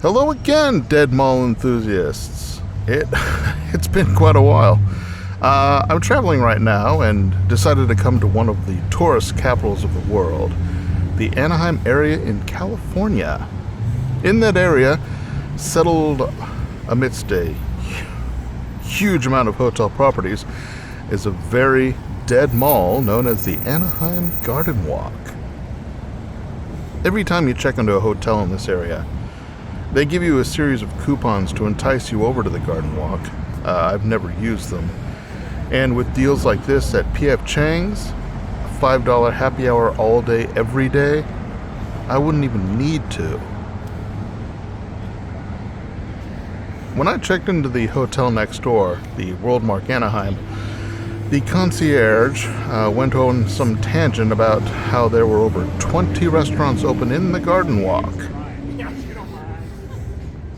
Hello again, Dead Mall enthusiasts. It's been quite a while. I'm traveling right now and decided to come to one of the tourist capitals of the world, the Anaheim area in California. In that area, settled amidst a huge amount of hotel properties, is a very dead mall known as the Anaheim Gardenwalk. Every time you check into a hotel in this area, they give you a series of coupons to entice you over to the Garden Walk. I've never used them. And with deals like this at P.F. Chang's, $5 happy hour all day, every day, I wouldn't even need to. When I checked into the hotel next door, the Worldmark Anaheim, the concierge went on some tangent about how there were over 20 restaurants open in the Garden Walk.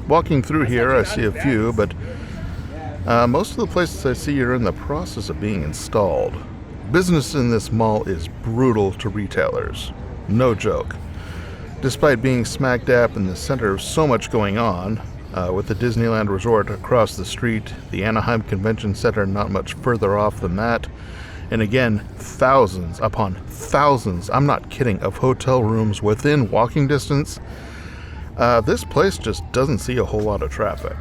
Walking through here, I see a few, but most of the places I see are in the process of being installed. Business in this mall is brutal to retailers. No joke. Despite being smack dab in the center of so much going on, with the Disneyland Resort across the street, the Anaheim Convention Center not much further off than that, and again, thousands upon thousands, I'm not kidding, of hotel rooms within walking distance, this place just doesn't see a whole lot of traffic.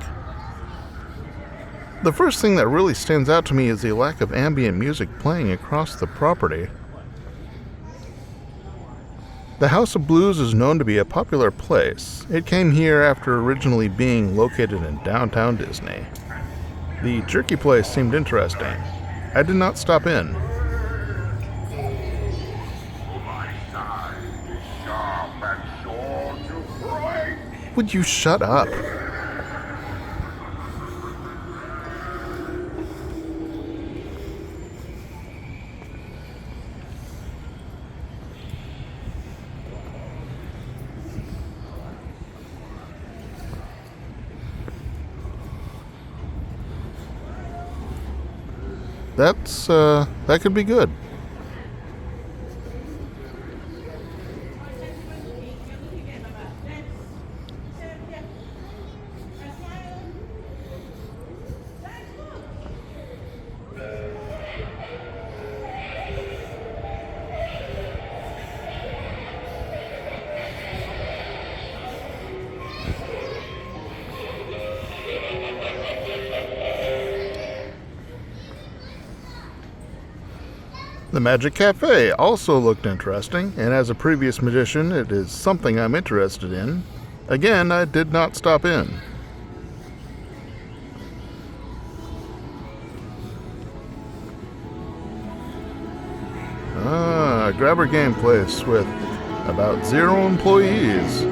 The first thing that really stands out to me is the lack of ambient music playing across the property. The House of Blues is known to be a popular place. It came here after originally being located in downtown Disney. The jerky place seemed interesting. I did not stop in. Would you shut up? That could be good. The Magic Cafe also looked interesting, and as a previous magician, it is something I'm interested in. Again, I did not stop in. A grabber game place with about 0 employees.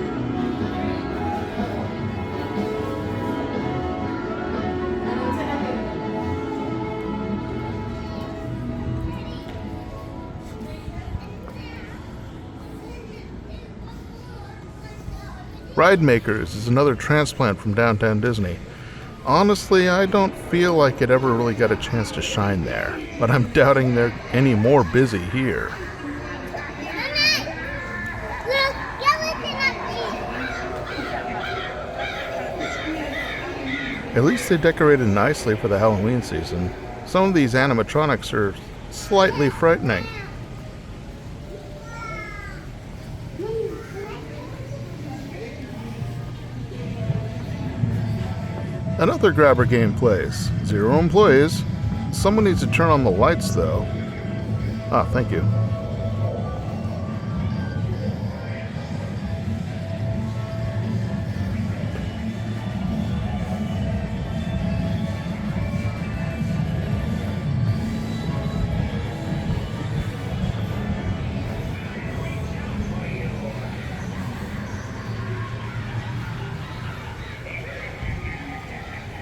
Ride Makers is another transplant from downtown Disney. Honestly, I don't feel like it ever really got a chance to shine there, but I'm doubting they're any more busy here. At least they decorated nicely for the Halloween season. Some of these animatronics are slightly frightening. Another grabber game place. 0 employees. Someone needs to turn on the lights, though. Ah, thank you.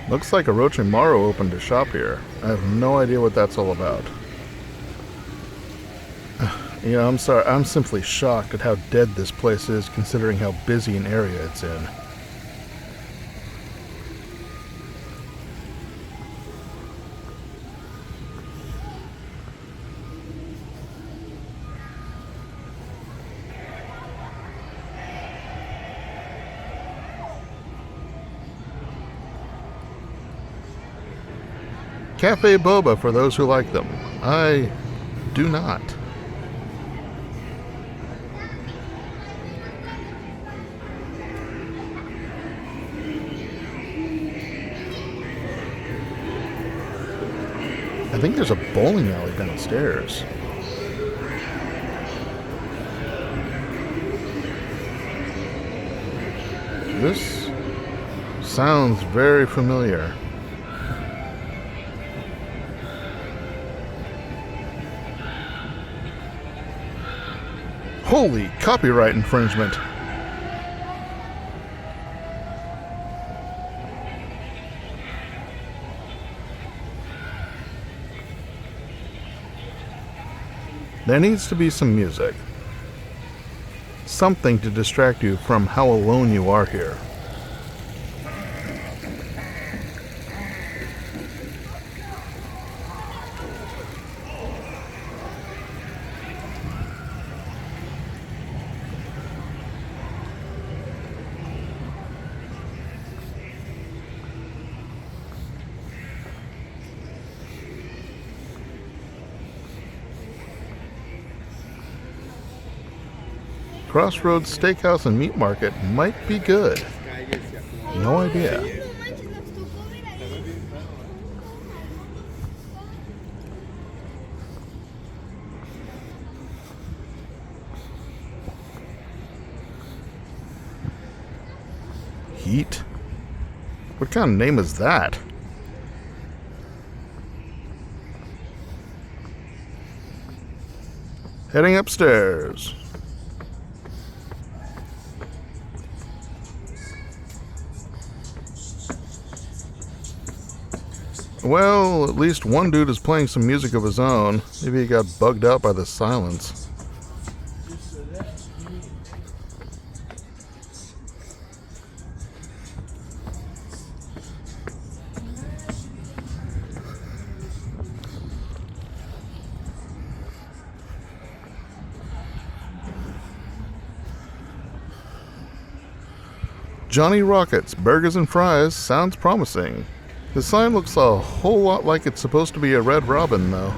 Looks like Orochimaru opened a shop here. I have no idea what that's all about. Yeah, I'm sorry. I'm simply shocked at how dead this place is, considering how busy an area it's in. Cafe Boba for those who like them. I do not. I think there's a bowling alley downstairs. This sounds very familiar. Holy copyright infringement. There needs to be some music. Something to distract you from how alone you are here. Crossroads Steakhouse and Meat Market might be good. No idea. Heat? What kind of name is that? Heading upstairs. Well, at least one dude is playing some music of his own. Maybe he got bugged out by the silence. Johnny Rockets, Burgers and Fries sounds promising. The sign looks a whole lot like it's supposed to be a Red Robin, though.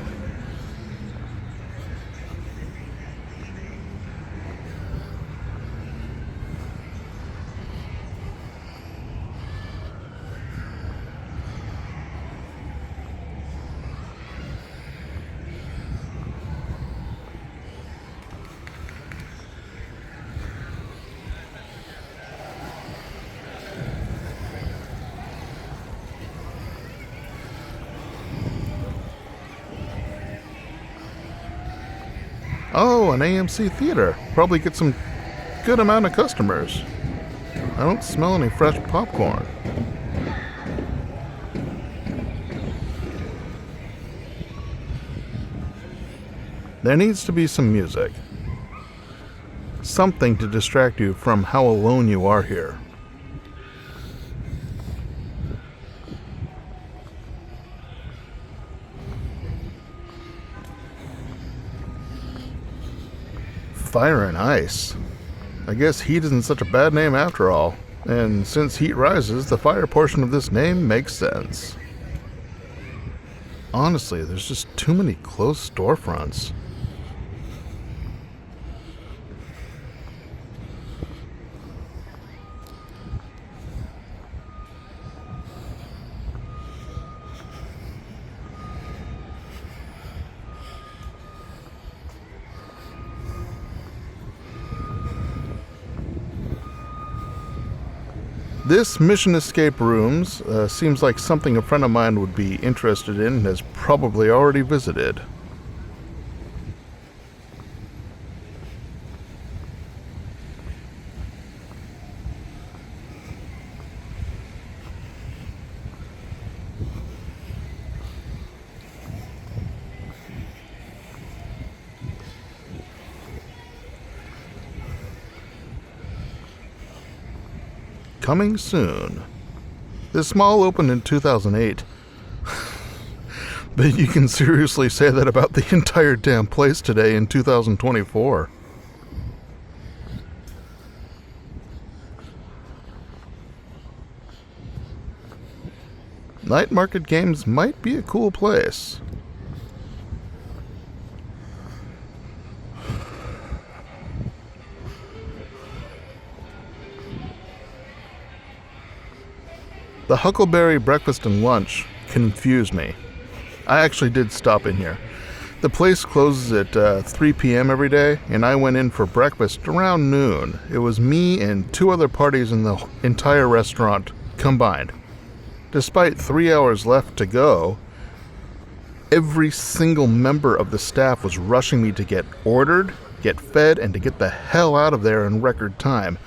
Oh, an AMC theater. Probably get some good amount of customers. I don't smell any fresh popcorn. There needs to be some music. Something to distract you from how alone you are here. Fire and Ice. I guess heat isn't such a bad name after all. And since heat rises, the fire portion of this name makes sense. Honestly, there's just too many closed storefronts. This Mission Escape Rooms seems like something a friend of mine would be interested in and has probably already visited. Coming soon. This mall opened in 2008. But you can seriously say that about the entire damn place today in 2024. Night market games might be a cool place. The Huckleberry breakfast and lunch confused me. I actually did stop in here. The place closes at 3 p.m. every day, and I went in for breakfast around noon. It was me and 2 other parties in the entire restaurant combined. Despite 3 hours left to go, every single member of the staff was rushing me to get ordered, get fed, and to get the hell out of there in record time.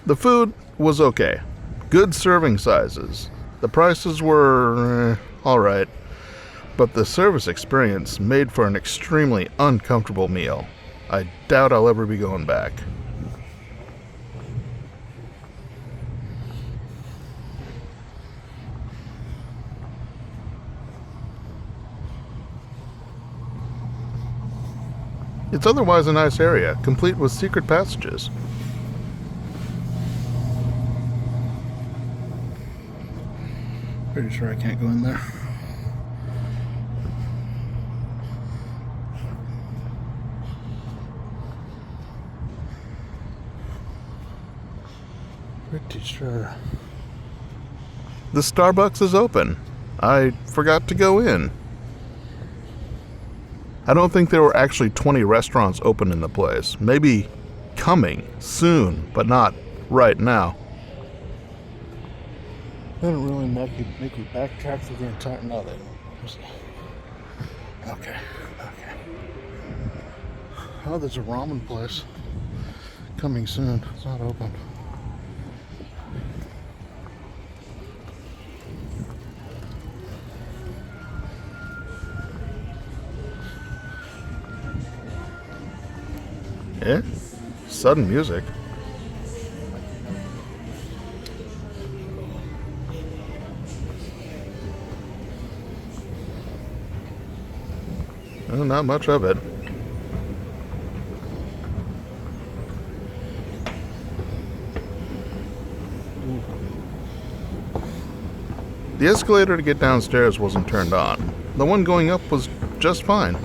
The food was okay. Good serving sizes. The prices were alright. But the service experience made for an extremely uncomfortable meal. I doubt I'll ever be going back. It's otherwise a nice area, complete with secret passages. Pretty sure I can't go in there. Pretty sure. The Starbucks is open. I forgot to go in. I don't think there were actually 20 restaurants open in the place. Maybe coming soon, but not right now. They don't really make you backtrack through the entire... No, they don't. Okay. Oh, there's a ramen place coming soon. It's not open. Yeah, sudden music. Well, not much of it. The escalator to get downstairs wasn't turned on. The one going up was just fine.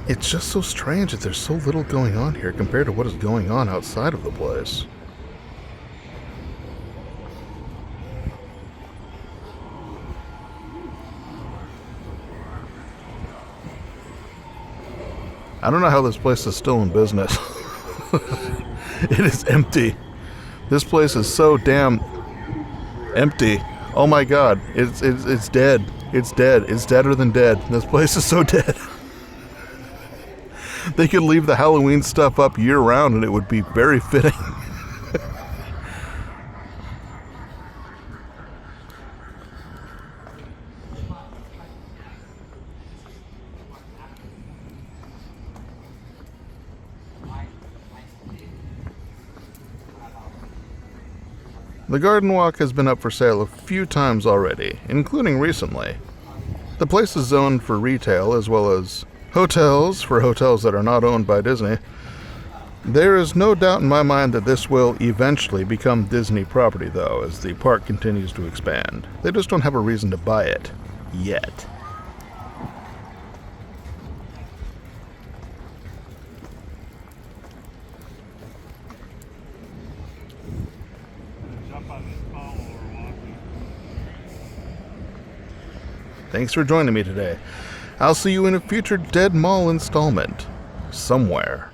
It's just so strange that there's so little going on here compared to what is going on outside of the place. I don't know how this place is still in business. It is empty. This place is so damn empty. Oh my god, it's dead. It's dead. It's deader than dead. This place is so dead. They could leave the Halloween stuff up year-round and it would be very fitting. The Gardenwalk has been up for sale a few times already, including recently. The place is zoned for retail as well as hotels for hotels that are not owned by Disney. There is no doubt in my mind that this will eventually become Disney property, though, as the park continues to expand. They just don't have a reason to buy it yet. Thanks for joining me today. I'll see you in a future Dead Mall installment somewhere.